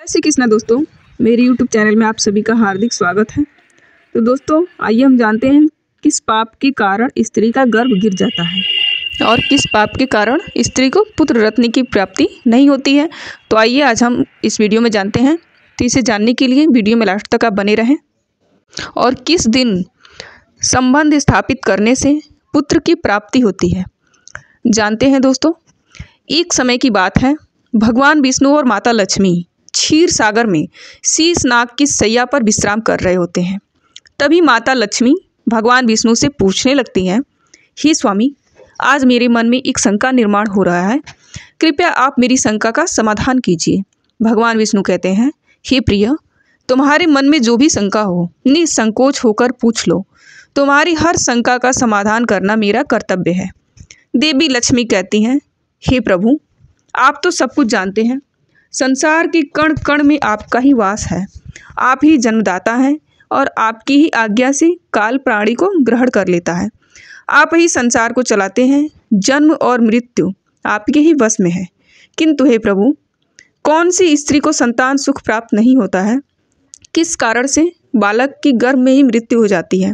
जय श्री कृष्णा दोस्तों, मेरे YouTube चैनल में आप सभी का हार्दिक स्वागत है। तो दोस्तों आइए हम जानते हैं किस पाप के कारण स्त्री का गर्भ गिर जाता है और किस पाप के कारण स्त्री को पुत्र रत्न की प्राप्ति नहीं होती है। तो आइए आज हम इस वीडियो में जानते हैं। तो इसे जानने के लिए वीडियो में लास्ट तक आप बने रहें। और किस दिन संबंध स्थापित करने से पुत्र की प्राप्ति होती है जानते हैं दोस्तों। एक समय की बात है, भगवान विष्णु और माता लक्ष्मी क्षीर सागर में शीशनाग की सैया पर विश्राम कर रहे होते हैं। तभी माता लक्ष्मी भगवान विष्णु से पूछने लगती हैं, हे स्वामी, आज मेरे मन में एक शंका निर्माण हो रहा है, कृपया आप मेरी शंका का समाधान कीजिए। भगवान विष्णु कहते हैं, हे प्रिय, तुम्हारे मन में जो भी शंका हो निसंकोच होकर पूछ लो। तुम्हारी हर शंका का समाधान करना मेरा कर्तव्य है। देवी लक्ष्मी कहती हैं, हे प्रभु, आप तो सब कुछ जानते हैं। संसार के कण कण में आपका ही वास है। आप ही जन्मदाता हैं और आपकी ही आज्ञा से काल प्राणी को ग्रहण कर लेता है। आप ही संसार को चलाते हैं। जन्म और मृत्यु आपके ही वश में है। किंतु हे प्रभु, कौन सी स्त्री को संतान सुख प्राप्त नहीं होता है? किस कारण से बालक की गर्भ में ही मृत्यु हो जाती है?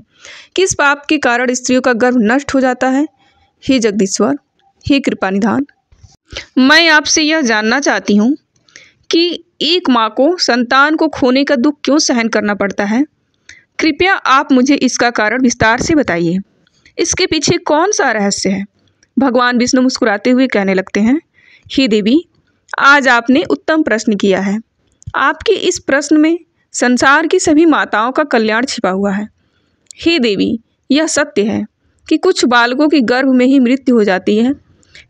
किस पाप के कारण स्त्रियों का गर्भ नष्ट हो जाता है? हे जगदीश्वर, हे कृपानिधान, मैं आपसे यह जानना चाहती हूँ कि एक माँ को संतान को खोने का दुख क्यों सहन करना पड़ता है? कृपया आप मुझे इसका कारण विस्तार से बताइए। इसके पीछे कौन सा रहस्य है? भगवान विष्णु मुस्कुराते हुए कहने लगते हैं, हे देवी, आज आपने उत्तम प्रश्न किया है। आपके इस प्रश्न में संसार की सभी माताओं का कल्याण छिपा हुआ है। हे देवी, यह सत्य है कि कुछ बालकों की गर्भ में ही मृत्यु हो जाती है।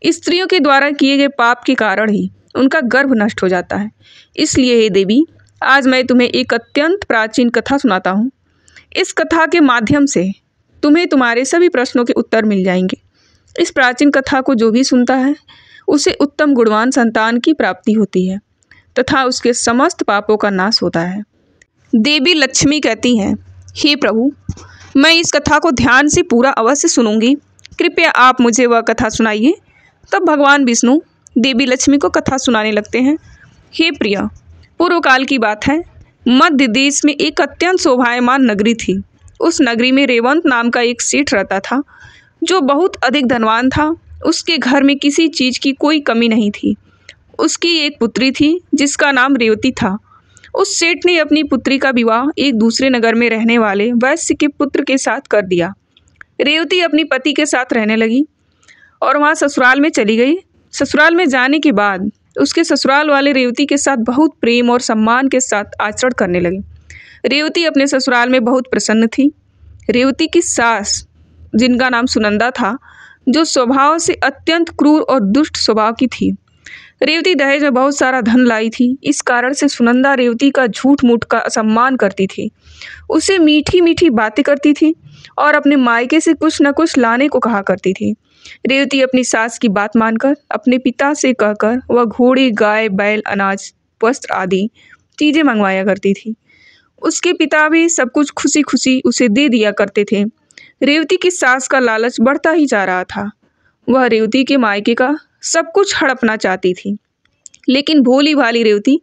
स्त्रियों के द्वारा किए गए पाप के कारण ही उनका गर्भ नष्ट हो जाता है। इसलिए हे देवी, आज मैं तुम्हें एक अत्यंत प्राचीन कथा सुनाता हूँ। इस कथा के माध्यम से तुम्हें तुम्हारे सभी प्रश्नों के उत्तर मिल जाएंगे। इस प्राचीन कथा को जो भी सुनता है उसे उत्तम गुणवान संतान की प्राप्ति होती है तथा उसके समस्त पापों का नाश होता है। देवी लक्ष्मी कहती हैं, हे प्रभु, मैं इस कथा को ध्यान से पूरा अवश्य सुनूंगी। कृपया आप मुझे वह कथा सुनाइए। तब भगवान विष्णु देवी लक्ष्मी को कथा सुनाने लगते हैं। हे प्रिय, पूर्व काल की बात है, मध्य देश में एक अत्यंत शोभायमान नगरी थी। उस नगरी में रेवंत नाम का एक सेठ रहता था जो बहुत अधिक धनवान था। उसके घर में किसी चीज़ की कोई कमी नहीं थी। उसकी एक पुत्री थी जिसका नाम रेवती था। उस सेठ ने अपनी पुत्री का विवाह एक दूसरे नगर में रहने वाले वैश्य के पुत्र के साथ कर दिया। रेवती अपनी पति के साथ रहने लगी और वहाँ ससुराल में चली गई। ससुराल में जाने के बाद उसके ससुराल वाले रेवती के साथ बहुत प्रेम और सम्मान के साथ आचरण करने लगे। रेवती अपने ससुराल में बहुत प्रसन्न थी। रेवती की सास, जिनका नाम सुनंदा था, जो स्वभाव से अत्यंत क्रूर और दुष्ट स्वभाव की थी। रेवती दहेज में बहुत सारा धन लाई थी। इस कारण से सुनंदा रेवती का झूठ मूठ का सम्मान करती थी, उसे मीठी मीठी बातें करती थी और अपने मायके से कुछ न कुछ लाने को कहा करती थी। रेवती अपनी सास की बात मानकर अपने पिता से कहकर वह घोड़े, गाय, बैल, अनाज, वस्त्र आदि चीज़ें मंगवाया करती थी। उसके पिता भी सब कुछ खुशी खुशी उसे दे दिया करते थे। रेवती की सास का लालच बढ़ता ही जा रहा था। वह रेवती के मायके का सब कुछ हड़पना चाहती थी, लेकिन भोली भाली रेवती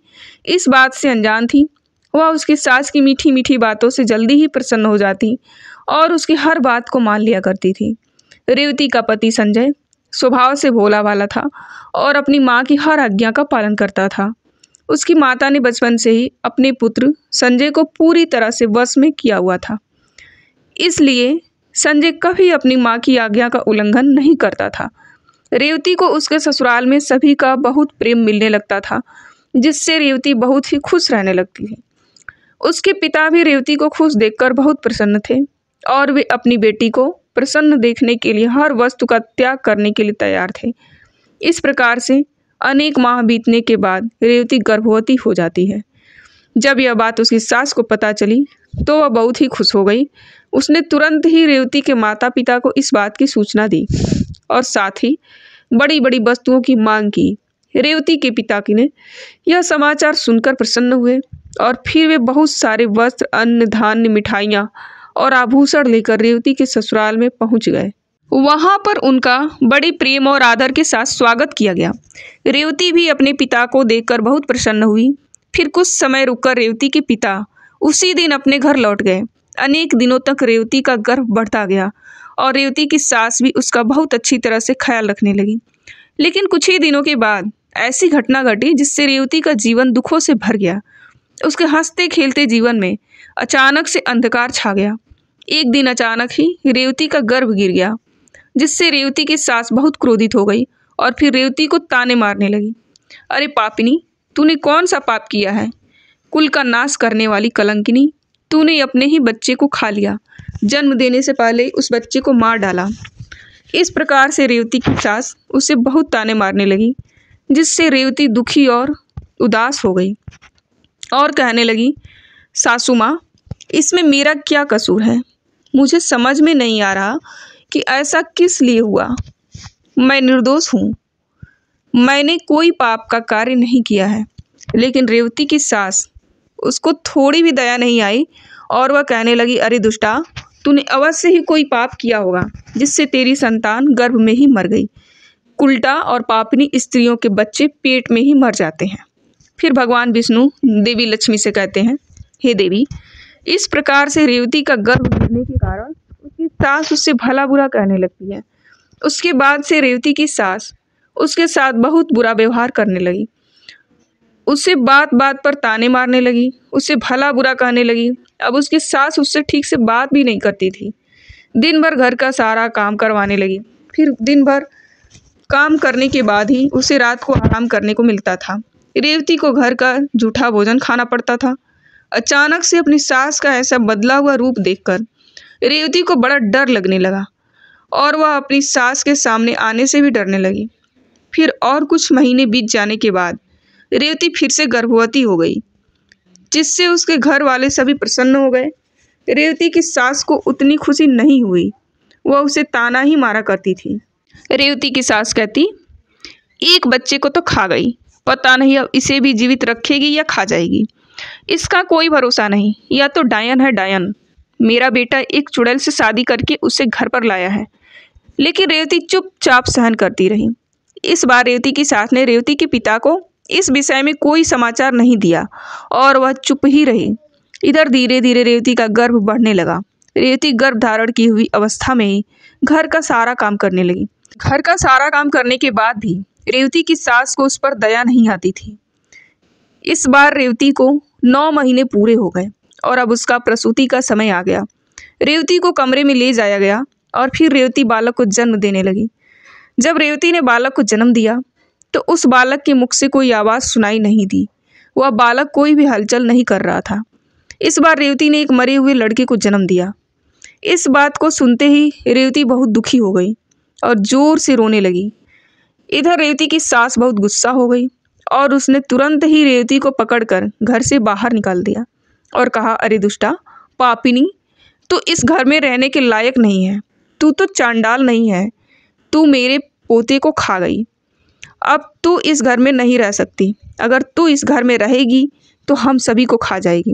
इस बात से अनजान थी। वह उसकी सास की मीठी मीठी बातों से जल्दी ही प्रसन्न हो जाती और उसकी हर बात को मान लिया करती थी। रेवती का पति संजय स्वभाव से भोला भाला था और अपनी माँ की हर आज्ञा का पालन करता था। उसकी माता ने बचपन से ही अपने पुत्र संजय को पूरी तरह से वश में किया हुआ था। इसलिए संजय कभी अपनी माँ की आज्ञा का उल्लंघन नहीं करता था। रेवती को उसके ससुराल में सभी का बहुत प्रेम मिलने लगता था, जिससे रेवती बहुत ही खुश रहने लगती थी। उसके पिता भी रेवती को खुश देखकर बहुत प्रसन्न थे और वे अपनी बेटी को प्रसन्न देखने के लिए हर वस्तु का त्याग करने के लिए तैयार थे। इस प्रकार से अनेक माह बीतने के बाद रेवती गर्भवती हो जाती है। जब यह बात उसकी सास को पता चली तो वह बहुत ही खुश हो गई। उसने तुरंत ही रेवती के माता पिता को इस बात की सूचना दी और साथ ही बड़ी बड़ी वस्तुओं की मांग की। रेवती के पिता की ने यह समाचार सुनकर प्रसन्न हुए और फिर वे बहुत सारे वस्त्र, अन्न, धान्य, मिठाइयाँ और आभूषण लेकर रेवती के ससुराल में पहुंच गए। वहां पर उनका बड़े प्रेम और आदर के साथ स्वागत किया गया। रेवती भी अपने पिता को देखकर बहुत प्रसन्न हुई। फिर कुछ समय रुककर रेवती के पिता उसी दिन अपने घर लौट गए। अनेक दिनों तक रेवती का गर्व बढ़ता गया और रेवती की सास भी उसका बहुत अच्छी तरह से ख्याल रखने लगी। लेकिन कुछ ही दिनों के बाद ऐसी घटना घटी जिससे रेवती का जीवन दुखों से भर गया। उसके हंसते खेलते जीवन में अचानक से अंधकार छा गया। एक दिन अचानक ही रेवती का गर्भ गिर गया, जिससे रेवती की सास बहुत क्रोधित हो गई और फिर रेवती को ताने मारने लगी। अरे पापिनी, तूने कौन सा पाप किया है? कुल का नाश करने वाली कलंकिनी, तूने अपने ही बच्चे को खा लिया। जन्म देने से पहले उस बच्चे को मार डाला। इस प्रकार से रेवती की सास उसे बहुत ताने मारने लगी, जिससे रेवती दुखी और उदास हो गई और कहने लगी, सासू माँ, इसमें मेरा क्या कसूर है? मुझे समझ में नहीं आ रहा कि ऐसा किस लिए हुआ। मैं निर्दोष हूँ, मैंने कोई पाप का कार्य नहीं किया है। लेकिन रेवती की सास उसको थोड़ी भी दया नहीं आई और वह कहने लगी, अरे दुष्टा, तूने अवश्य ही कोई पाप किया होगा जिससे तेरी संतान गर्भ में ही मर गई। उल्टा और पापनी स्त्रियों के बच्चे पेट में ही मर जाते हैं। फिर भगवान विष्णु देवी लक्ष्मी से कहते हैं, हे देवी, इस प्रकार से रेवती का गर्भ गिरने के कारण उसकी सास उससे भला बुरा कहने लगती है। उसके बाद से रेवती की सास उसके साथ बहुत बुरा व्यवहार करने लगी। उससे बात बात पर ताने मारने लगी, उससे भला बुरा कहने लगी। अब उसकी सास उससे ठीक से बात भी नहीं करती थी। दिन भर घर का सारा काम करवाने लगी। फिर दिन भर काम करने के बाद ही उसे रात को आराम करने को मिलता था। रेवती को घर का जूठा भोजन खाना पड़ता था। अचानक से अपनी सास का ऐसा बदला हुआ रूप देखकर रेवती को बड़ा डर लगने लगा और वह अपनी सास के सामने आने से भी डरने लगी। फिर और कुछ महीने बीत जाने के बाद रेवती फिर से गर्भवती हो गई, जिससे उसके घर वाले सभी प्रसन्न हो गए। रेवती की सास को उतनी खुशी नहीं हुई, वह उसे ताना ही मारा करती थी। रेवती की सास कहती, एक बच्चे को तो खा गई, पता नहीं अब इसे भी जीवित रखेगी या खा जाएगी। इसका कोई भरोसा नहीं, या तो डायन है डायन। मेरा बेटा एक चुड़ैल से शादी करके उसे घर पर लाया है। लेकिन रेवती चुपचाप सहन करती रही। इस बार रेवती की सास ने रेवती के पिता को इस विषय में कोई समाचार नहीं दिया और वह चुप ही रही। इधर धीरे धीरे रेवती का गर्भ बढ़ने लगा। रेवती गर्भ धारण की हुई अवस्था में ही घर का सारा काम करने लगी। घर का सारा काम करने के बाद भी रेवती की सास को उस पर दया नहीं आती थी। इस बार रेवती को 9 महीने पूरे हो गए और अब उसका प्रसूति का समय आ गया। रेवती को कमरे में ले जाया गया और फिर रेवती बालक को जन्म देने लगी। जब रेवती ने बालक को जन्म दिया तो उस बालक के मुख से कोई आवाज़ सुनाई नहीं दी। वह बालक कोई भी हलचल नहीं कर रहा था। इस बार रेवती ने एक मरे हुए लड़के को जन्म दिया। इस बात को सुनते ही रेवती बहुत दुखी हो गई और जोर से रोने लगी। इधर रेवती की सास बहुत गुस्सा हो गई और उसने तुरंत ही रेवती को पकड़कर घर से बाहर निकाल दिया और कहा, अरे दुष्टा, पापिनी, तू इस घर में रहने के लायक नहीं है। तू तो चांडाल नहीं है, तू मेरे पोते को खा गई। अब तू इस घर में नहीं रह सकती। अगर तू इस घर में रहेगी तो हम सभी को खा जाएगी।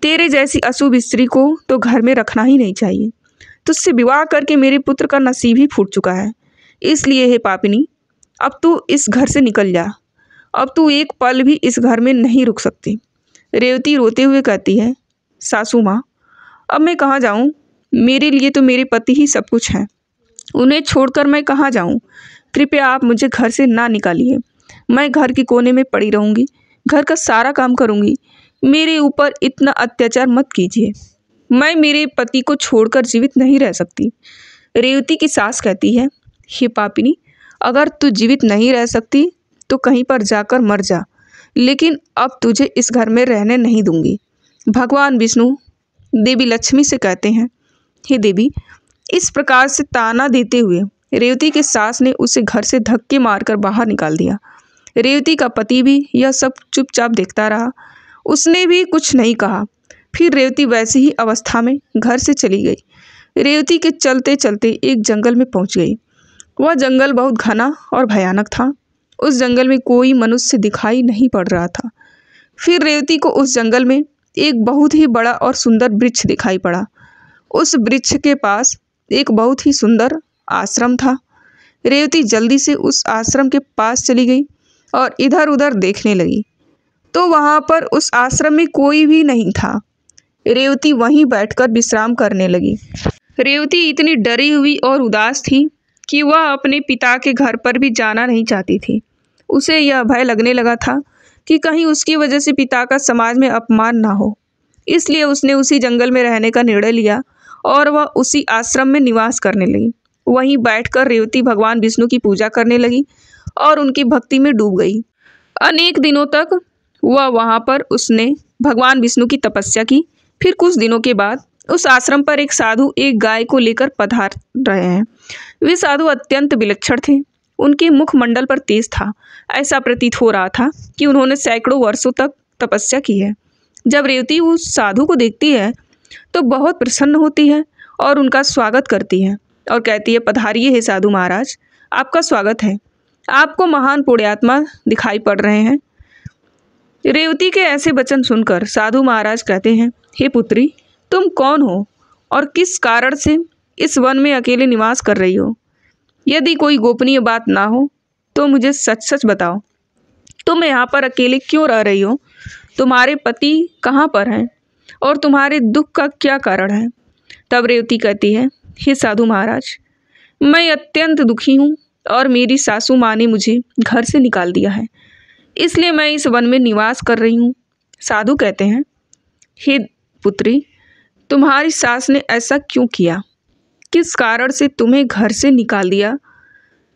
तेरे जैसी अशुभ स्त्री को तो घर में रखना ही नहीं चाहिए। तुझसे विवाह करके मेरे पुत्र का नसीब ही फूट चुका है। इसलिए हे पापिनी, अब तू इस घर से निकल जा। अब तू एक पल भी इस घर में नहीं रुक सकती। रेवती रोते हुए कहती है, सासू माँ, अब मैं कहाँ जाऊँ? मेरे लिए तो मेरे पति ही सब कुछ हैं। उन्हें छोड़कर मैं कहाँ जाऊँ? कृपया आप मुझे घर से ना निकालिए। मैं घर के कोने में पड़ी रहूँगी, घर का सारा काम करूँगी। मेरे ऊपर इतना अत्याचार मत कीजिए। मैं मेरे पति को छोड़कर जीवित नहीं रह सकती। रेवती की सास कहती है, हे पापिनी, अगर तू जीवित नहीं रह सकती तो कहीं पर जाकर मर जा, लेकिन अब तुझे इस घर में रहने नहीं दूंगी। भगवान विष्णु देवी लक्ष्मी से कहते हैं, हे देवी, इस प्रकार से ताना देते हुए रेवती की सास ने उसे घर से धक्के मारकर बाहर निकाल दिया। रेवती का पति भी यह सब चुपचाप देखता रहा, उसने भी कुछ नहीं कहा। फिर रेवती वैसी ही अवस्था में घर से चली गई। रेवती के चलते चलते एक जंगल में पहुंच गई। वह जंगल बहुत घना और भयानक था। उस जंगल में कोई मनुष्य दिखाई नहीं पड़ रहा था। फिर रेवती को उस जंगल में एक बहुत ही बड़ा और सुंदर वृक्ष दिखाई पड़ा। उस वृक्ष के पास एक बहुत ही सुंदर आश्रम था। रेवती जल्दी से उस आश्रम के पास चली गई और इधर उधर देखने लगी। तो वहाँ पर उस आश्रम में कोई भी नहीं था। रेवती वहीं बैठकर विश्राम करने लगी। रेवती इतनी डरी हुई और उदास थी कि वह अपने पिता के घर पर भी जाना नहीं चाहती थी। उसे यह भय लगने लगा था कि कहीं उसकी वजह से पिता का समाज में अपमान ना हो। इसलिए उसने उसी जंगल में रहने का निर्णय लिया और वह उसी आश्रम में निवास करने लगी। वहीं बैठकर रेवती भगवान विष्णु की पूजा करने लगी और उनकी भक्ति में डूब गई। अनेक दिनों तक वह वहाँ पर उसने भगवान विष्णु की तपस्या की। फिर कुछ दिनों के बाद उस आश्रम पर एक साधु एक गाय को लेकर पधार रहे हैं। वे साधु अत्यंत विलक्षण थे। उनके मुखमंडल पर तेज था। ऐसा प्रतीत हो रहा था कि उन्होंने सैकड़ों वर्षों तक तपस्या की है। जब रेवती उस साधु को देखती है तो बहुत प्रसन्न होती है और उनका स्वागत करती है और कहती है, पधारिए हे साधु महाराज, आपका स्वागत है। आपको महान पुण्यात्मा दिखाई पड़ रहे हैं। रेवती के ऐसे वचन सुनकर साधु महाराज कहते हैं, हे पुत्री, तुम कौन हो और किस कारण से इस वन में अकेले निवास कर रही हो? यदि कोई गोपनीय बात ना हो तो मुझे सच सच बताओ, तुम यहाँ पर अकेले क्यों रह रही हो? तुम्हारे पति कहाँ पर हैं और तुम्हारे दुख का क्या कारण है? तब रेवती कहती है, हे साधु महाराज, मैं अत्यंत दुखी हूँ और मेरी सासू माँ ने मुझे घर से निकाल दिया है, इसलिए मैं इस वन में निवास कर रही हूँ। साधु कहते हैं, हे पुत्री, तुम्हारी सास ने ऐसा क्यों किया? किस कारण से तुम्हें घर से निकाल दिया?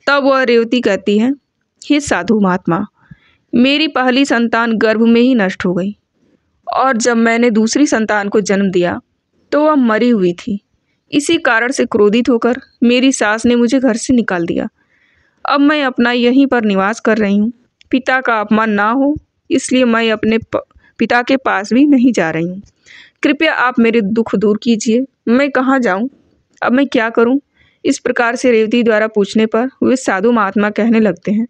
तब वह रेवती कहती है, हे साधु महात्मा, मेरी पहली संतान गर्भ में ही नष्ट हो गई और जब मैंने दूसरी संतान को जन्म दिया तो वह मरी हुई थी। इसी कारण से क्रोधित होकर मेरी सास ने मुझे घर से निकाल दिया। अब मैं अपना यहीं पर निवास कर रही हूँ। पिता का अपमान ना हो इसलिए मैं अपने पिता के पास भी नहीं जा रही हूँ। कृपया आप मेरे दुख दूर कीजिए। मैं कहाँ जाऊँ? अब मैं क्या करूँ? इस प्रकार से रेवती द्वारा पूछने पर वे साधु महात्मा कहने लगते हैं,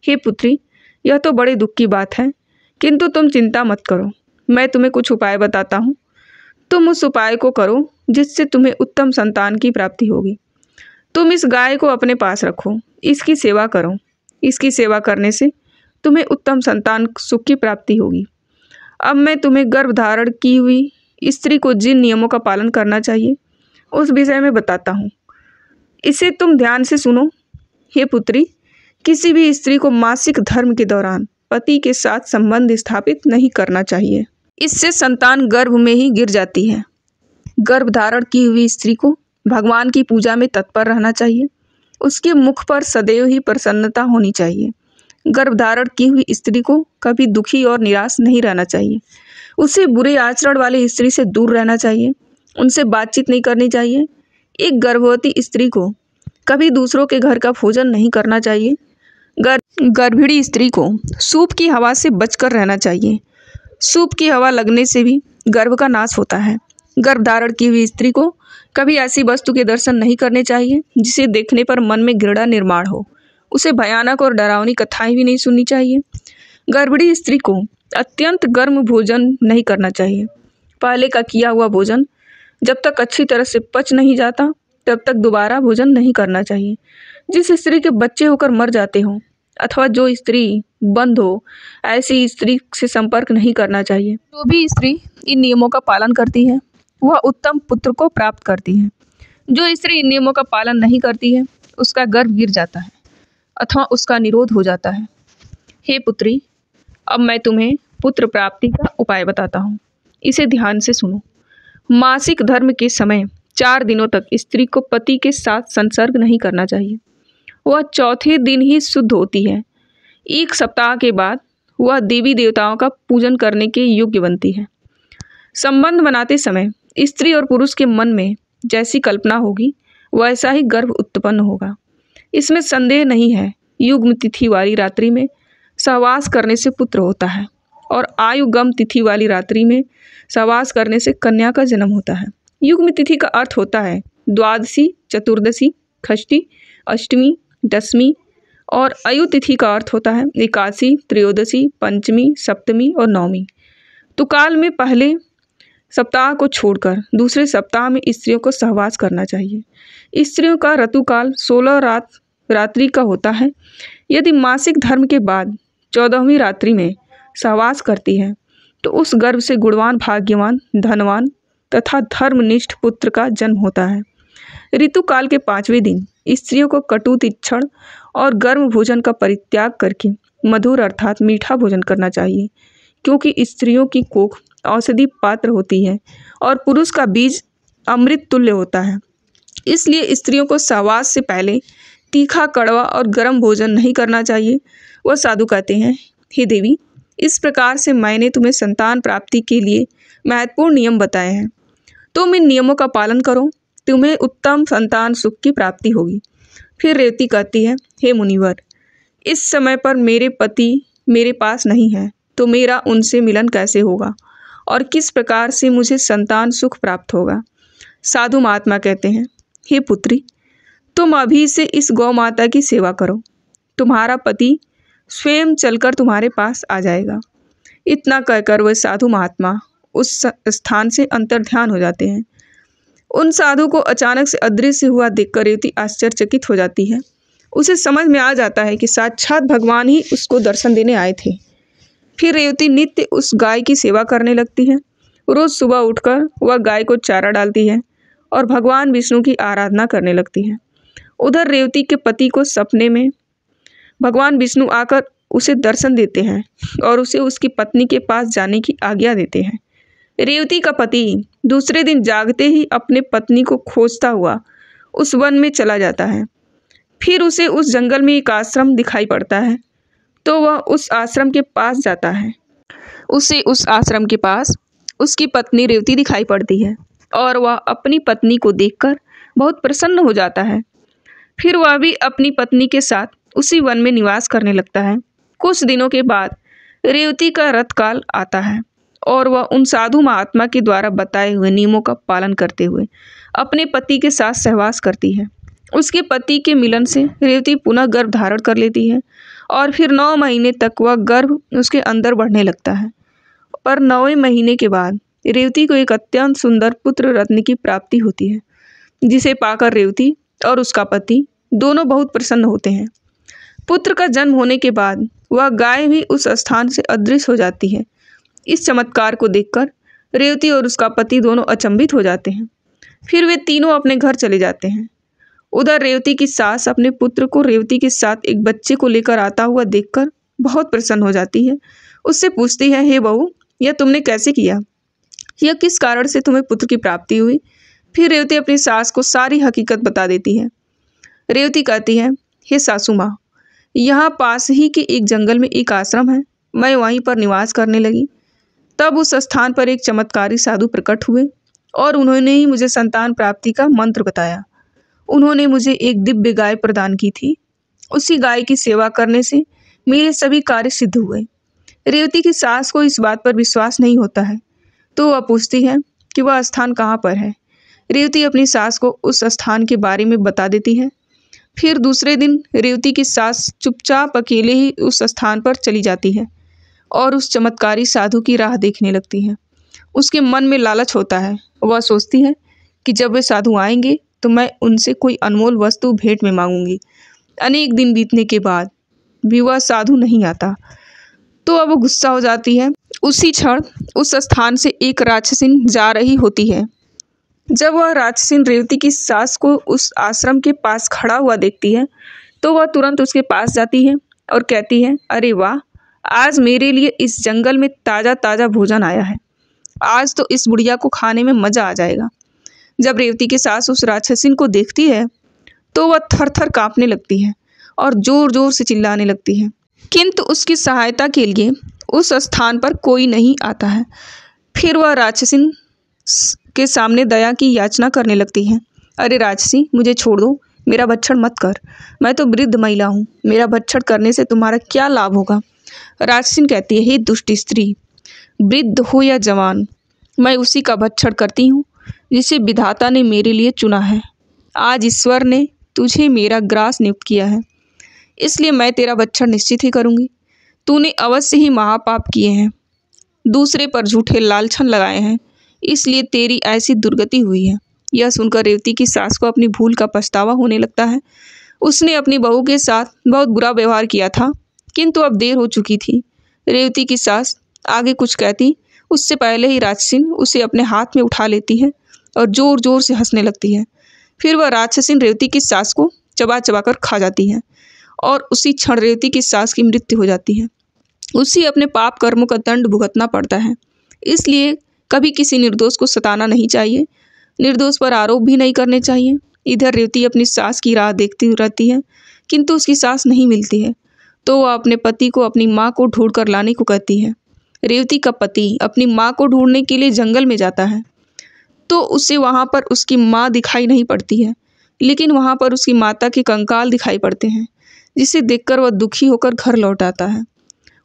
हे पुत्री, यह तो बड़े दुख की बात है, किंतु तुम चिंता मत करो। मैं तुम्हें कुछ उपाय बताता हूँ। तुम उस उपाय को करो जिससे तुम्हें उत्तम संतान की प्राप्ति होगी। तुम इस गाय को अपने पास रखो, इसकी सेवा करो। इसकी सेवा करने से तुम्हें उत्तम संतान सुख की प्राप्ति होगी। अब मैं तुम्हें गर्भधारण की हुई स्त्री को जिन नियमों का पालन करना चाहिए उस विषय में बताता हूँ। इसे तुम ध्यान से सुनो। हे पुत्री, किसी भी स्त्री को मासिक धर्म के दौरान पति के साथ संबंध स्थापित नहीं करना चाहिए। इससे संतान गर्भ में ही गिर जाती है। गर्भधारण की हुई स्त्री को भगवान की पूजा में तत्पर रहना चाहिए। उसके मुख पर सदैव ही प्रसन्नता होनी चाहिए। गर्भधारण की हुई स्त्री को कभी दुखी और निराश नहीं रहना चाहिए। उसे बुरे आचरण वाली स्त्री से दूर रहना चाहिए। उनसे बातचीत नहीं करनी चाहिए। एक गर्भवती स्त्री को कभी दूसरों के घर का भोजन नहीं करना चाहिए। गर्भिणी स्त्री को सूप की हवा से बचकर रहना चाहिए। सूप की हवा लगने से भी गर्भ का नाश होता है। गर्भधारण की हुई स्त्री को कभी ऐसी वस्तु के दर्शन नहीं करने चाहिए जिसे देखने पर मन में घृणा निर्माण हो। उसे भयानक और डरावनी कथाएं भी नहीं सुननी चाहिए। गर्भिणी स्त्री को अत्यंत गर्म भोजन नहीं करना चाहिए। पहले का किया हुआ भोजन जब तक अच्छी तरह से पच नहीं जाता तब तक दोबारा भोजन नहीं करना चाहिए। जिस स्त्री के बच्चे होकर मर जाते हों अथवा जो स्त्री बंद हो, ऐसी स्त्री से संपर्क नहीं करना चाहिए। जो भी स्त्री इन नियमों का पालन करती है वह उत्तम पुत्र को प्राप्त करती है। जो स्त्री इन नियमों का पालन नहीं करती है उसका गर्भ गिर जाता है अथवा उसका निरोध हो जाता है। हे पुत्री, अब मैं तुम्हें पुत्र प्राप्ति का उपाय बताता हूँ। इसे ध्यान से सुनो। मासिक धर्म के समय 4 दिनों तक स्त्री को पति के साथ संसर्ग नहीं करना चाहिए। वह चौथे दिन ही शुद्ध होती है। 1 सप्ताह के बाद वह देवी देवताओं का पूजन करने के योग्य बनती है। संबंध बनाते समय स्त्री और पुरुष के मन में जैसी कल्पना होगी वैसा ही गर्भ उत्पन्न होगा। इसमें संदेह नहीं है। युग्म तिथि वाली रात्रि में सहवास करने से पुत्र होता है और आयुगम तिथि वाली रात्रि में सहवास करने से कन्या का जन्म होता है। युग्म तिथि का अर्थ होता है द्वादशी, चतुर्दशी, षष्ठी, अष्टमी, दशमी और अयु तिथि का अर्थ होता है एकादशी, त्रयोदशी, पंचमी, सप्तमी और नवमी। तुकाल में पहले सप्ताह को छोड़कर दूसरे सप्ताह में स्त्रियों को सहवास करना चाहिए। स्त्रियों का ऋतुकाल 16 रात्रि का होता है। यदि मासिक धर्म के बाद 14वीं रात्रि में सहवास करती है तो उस गर्भ से गुणवान, भाग्यवान, धनवान तथा धर्मनिष्ठ पुत्र का जन्म होता है। ऋतुकाल के 5वें दिन स्त्रियों को कटु, तीक्ष्ण और गर्म भोजन का परित्याग करके मधुर अर्थात मीठा भोजन करना चाहिए, क्योंकि स्त्रियों की कोख औषधि पात्र होती है और पुरुष का बीज अमृत तुल्य होता है। इसलिए स्त्रियों को सहवास से पहले तीखा, कड़वा और गर्म भोजन नहीं करना चाहिए। वह साधु कहते हैं, हे देवी, इस प्रकार से मैंने तुम्हें संतान प्राप्ति के लिए महत्वपूर्ण नियम बताए हैं। तुम इन नियमों का पालन करो, तुम्हें उत्तम संतान सुख की प्राप्ति होगी। फिर रेवती कहती है, हे मुनिवर, इस समय पर मेरे पति मेरे पास नहीं है, तो मेरा उनसे मिलन कैसे होगा और किस प्रकार से मुझे संतान सुख प्राप्त होगा। साधु महात्मा कहते हैं, हे पुत्री, तुम अभी से इस गौ माता की सेवा करो, तुम्हारा पति स्वयं चलकर तुम्हारे पास आ जाएगा। इतना कहकर वह साधु महात्मा उस स्थान से अंतर्ध्यान हो जाते हैं। उन साधु को अचानक से अदृश्य हुआ देखकर रेवती आश्चर्यचकित हो जाती है। उसे समझ में आ जाता है कि साक्षात भगवान ही उसको दर्शन देने आए थे। फिर रेवती नित्य उस गाय की सेवा करने लगती है। रोज सुबह उठकर वह गाय को चारा डालती है और भगवान विष्णु की आराधना करने लगती है। उधर रेवती के पति को सपने में भगवान विष्णु आकर उसे दर्शन देते हैं और उसे उसकी पत्नी के पास जाने की आज्ञा देते हैं। रेवती का पति दूसरे दिन जागते ही अपने पत्नी को खोजता हुआ उस वन में चला जाता है। फिर उसे उस जंगल में एक आश्रम दिखाई पड़ता है, तो वह उस आश्रम के पास जाता है। उसे उस आश्रम के पास उसकी पत्नी रेवती दिखाई पड़ती है और वह अपनी पत्नी को देखकर बहुत प्रसन्न हो जाता है। फिर वह भी अपनी पत्नी के साथ उसी वन में निवास करने लगता है। कुछ दिनों के बाद रेवती का रथकाल आता है और वह उन साधु महात्मा के द्वारा बताए हुए नियमों का पालन करते हुए अपने पति के साथ सहवास करती है। उसके पति के मिलन से रेवती पुनः गर्भ धारण कर लेती है और फिर 9 महीने तक वह गर्भ उसके अंदर बढ़ने लगता है। पर 9वें महीने के बाद रेवती को एक अत्यंत सुंदर पुत्र रत्न की प्राप्ति होती है, जिसे पाकर रेवती और उसका पति दोनों बहुत प्रसन्न होते हैं। पुत्र का जन्म होने के बाद वह गाय भी उस स्थान से अदृश्य हो जाती है। इस चमत्कार को देखकर रेवती और उसका पति दोनों अचंभित हो जाते हैं। फिर वे तीनों अपने घर चले जाते हैं। उधर रेवती की सास अपने पुत्र को रेवती के साथ एक बच्चे को लेकर आता हुआ देखकर बहुत प्रसन्न हो जाती है। उससे पूछती है, हे बहू, यह तुमने कैसे किया? यह किस कारण से तुम्हें पुत्र की प्राप्ति हुई? फिर रेवती अपनी सास को सारी हकीकत बता देती है। रेवती कहती है, हे सासू माँ, यहाँ पास ही के एक जंगल में एक आश्रम है। मैं वहीं पर निवास करने लगी। तब उस स्थान पर एक चमत्कारी साधु प्रकट हुए और उन्होंने ही मुझे संतान प्राप्ति का मंत्र बताया। उन्होंने मुझे एक दिव्य गाय प्रदान की थी। उसी गाय की सेवा करने से मेरे सभी कार्य सिद्ध हुए। रेवती की सास को इस बात पर विश्वास नहीं होता है, तो वह पूछती है कि वह स्थान कहाँ पर है। रेवती अपनी सास को उस स्थान के बारे में बता देती है। फिर दूसरे दिन रेवती की सास चुपचाप अकेले ही उस स्थान पर चली जाती है और उस चमत्कारी साधु की राह देखने लगती है। उसके मन में लालच होता है। वह सोचती है कि जब वे साधु आएंगे तो मैं उनसे कोई अनमोल वस्तु भेंट में मांगूंगी। अनेक दिन बीतने के बाद भी वह साधु नहीं आता, तो अब वो गुस्सा हो जाती है। उसी क्षण उस स्थान से एक राक्षसिन जा रही होती है। जब वह राक्षसिन रेवती की सास को उस आश्रम के पास खड़ा हुआ देखती है, तो वह तुरंत उसके पास जाती है और कहती है, अरे वाह, आज मेरे लिए इस जंगल में ताज़ा ताज़ा भोजन आया है। आज तो इस बुढ़िया को खाने में मज़ा आ जाएगा। जब रेवती की सास उस राक्षसिन को देखती है, तो वह थर थर काँपने लगती है और ज़ोर ज़ोर से चिल्लाने लगती है, किंतु उसकी सहायता के लिए उस स्थान पर कोई नहीं आता है। फिर वह राक्षसिन के सामने दया की याचना करने लगती है। अरे राक्षसी, मुझे छोड़ दो, मेरा भक्षण मत कर। मैं तो वृद्ध महिला हूँ, मेरा भक्षण करने से तुम्हारा क्या लाभ होगा? राक्षसिन कहती है, हे दुष्ट स्त्री, वृद्ध हो या जवान, मैं उसी का भक्षण करती हूँ जिसे विधाता ने मेरे लिए चुना है। आज ईश्वर ने तुझे मेरा ग्रास नियुक्त किया है, इसलिए मैं तेरा भक्षण निश्चित ही करूँगी। तूने अवश्य ही महापाप किए हैं, दूसरे पर झूठे लालछन लगाए हैं, इसलिए तेरी ऐसी दुर्गति हुई है। यह सुनकर रेवती की सास को अपनी भूल का पछतावा होने लगता है। उसने अपनी बहू के साथ बहुत बुरा व्यवहार किया था, किंतु अब देर हो चुकी थी। रेवती की सास आगे कुछ कहती उससे पहले ही राक्षसिन उसे अपने हाथ में उठा लेती है और जोर जोर से हंसने लगती है। फिर वह राक्षसिन रेवती की सास को चबा चबा कर खा जाती है और उसी क्षण रेवती की सास की मृत्यु हो जाती है। उसी अपने पाप कर्मों का दंड भुगतना पड़ता है। इसलिए कभी किसी निर्दोष को सताना नहीं चाहिए, निर्दोष पर आरोप भी नहीं करने चाहिए। इधर रेवती अपनी सास की राह देखती रहती है, किंतु उसकी सास नहीं मिलती है, तो वह अपने पति को अपनी माँ को ढूंढ कर लाने को कहती है। रेवती का पति अपनी माँ को ढूंढने के लिए जंगल में जाता है, तो उसे वहाँ पर उसकी माँ दिखाई नहीं पड़ती है, लेकिन वहाँ पर उसकी माता के कंकाल दिखाई पड़ते हैं, जिसे देखकर वह दुखी होकर घर लौट आता है।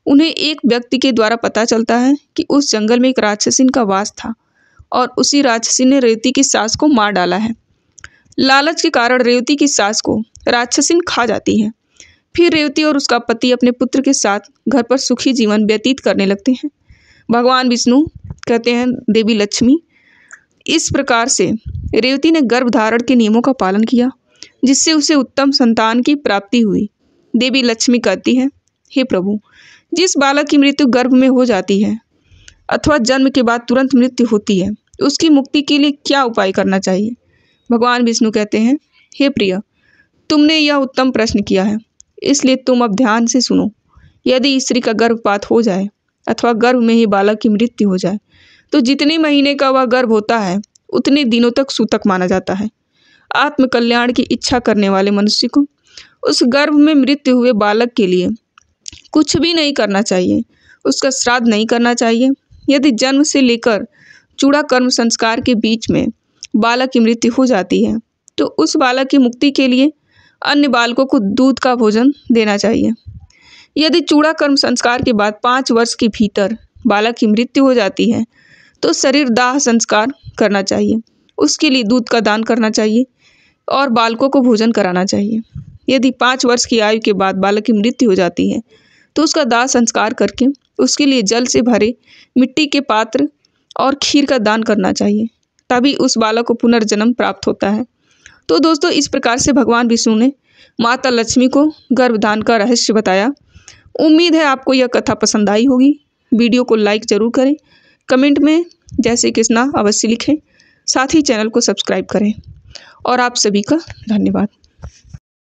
उन्हें एक व्यक्ति के द्वारा पता चलता है कि उस जंगल में एक राक्षसिन का वास था और उसी राक्षसिन ने रेवती की सास को मार डाला है। लालच के कारण रेवती की सास को राक्षसिन खा जाती है। फिर रेवती और उसका पति अपने पुत्र के साथ घर पर सुखी जीवन व्यतीत करने लगते हैं। भगवान विष्णु कहते हैं देवी लक्ष्मी, इस प्रकार से रेवती ने गर्भ धारण के नियमों का पालन किया, जिससे उसे उत्तम संतान की प्राप्ति हुई। देवी लक्ष्मी कहती है, हे प्रभु, जिस बालक की मृत्यु गर्भ में हो जाती है अथवा जन्म के बाद तुरंत मृत्यु होती है, उसकी मुक्ति के लिए क्या उपाय करना चाहिए? भगवान विष्णु कहते हैं, हे प्रिय, तुमने यह उत्तम प्रश्न किया है, इसलिए तुम अब ध्यान से सुनो। यदि स्त्री का गर्भपात हो जाए अथवा गर्भ में ही बालक की मृत्यु हो जाए, तो जितने महीने का वह गर्भ होता है उतने दिनों तक सूतक माना जाता है। आत्मकल्याण की इच्छा करने वाले मनुष्य को उस गर्भ में मृत्यु हुए बालक के लिए कुछ भी नहीं करना चाहिए, उसका श्राद्ध नहीं करना चाहिए। यदि जन्म से लेकर चूड़ा कर्म संस्कार के बीच में बालक की मृत्यु हो जाती है, तो उस बालक की मुक्ति के लिए अन्य बालकों को दूध का भोजन देना चाहिए। यदि चूड़ा कर्म संस्कार के बाद 5 वर्ष के भीतर बालक की मृत्यु हो जाती है, तो शरीर दाह संस्कार करना चाहिए, उसके लिए दूध का दान करना चाहिए और बालकों को भोजन कराना चाहिए। यदि 5 वर्ष की आयु के बाद बालक की मृत्यु हो जाती है, तो उसका दाह संस्कार करके उसके लिए जल से भरे मिट्टी के पात्र और खीर का दान करना चाहिए, तभी उस बालक को पुनर्जन्म प्राप्त होता है। तो दोस्तों, इस प्रकार से भगवान विष्णु ने माता लक्ष्मी को गर्भदान का रहस्य बताया। उम्मीद है आपको यह कथा पसंद आई होगी। वीडियो को लाइक जरूर करें, कमेंट में जय श्री कृष्णा अवश्य लिखें, साथ ही चैनल को सब्सक्राइब करें और आप सभी का धन्यवाद।